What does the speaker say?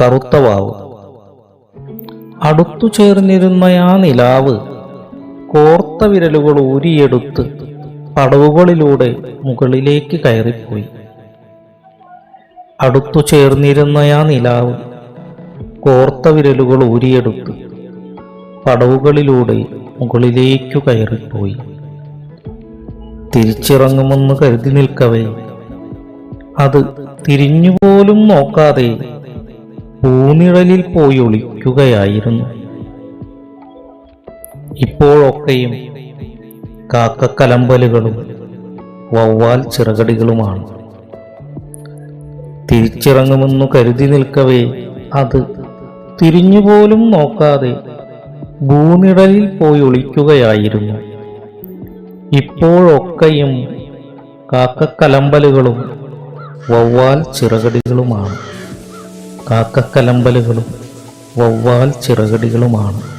കറുത്ത വാവ്. അടുത്തു ചേർന്നിരുന്ന ആ നിലാവ് കോർത്ത വിരലുകൾ ഊരിയെടുത്ത് പടവുകളിലൂടെ മുകളിലേക്ക് കയറിപ്പോയി. അടുത്തു ചേർന്നിരുന്ന ആ നിലാവ് കോർത്ത വിരലുകൾ ഊരിയെടുത്ത് പടവുകളിലൂടെ മുകളിലേക്കു കയറിപ്പോയി. തിരിച്ചിറങ്ങുമെന്ന് കരുതി നിൽക്കവേ അത് തിരിഞ്ഞുപോലും നോക്കാതെ പൂനിഴലിൽ പോയി ഒളിക്കുകയായിരുന്നു. ഇപ്പോഴൊക്കെയും കാക്കക്കലമ്പലുകളും വവ്വാൽ ചിറകടികളുമാണ്. തിരിച്ചിറങ്ങുമെന്നു കരുതി നിൽക്കവേ അത് തിരിഞ്ഞുപോലും നോക്കാതെ ഭൂനിഴലിൽ പോയി ഒളിക്കുകയായിരുന്നു. ഇപ്പോഴൊക്കെയും കാക്കക്കലമ്പലുകളും വവ്വാൽ ചിറകടികളുമാണ്. കാക്കക്കലമ്പലുകളും വവ്വാൽ ചിറകടികളുമാണ്.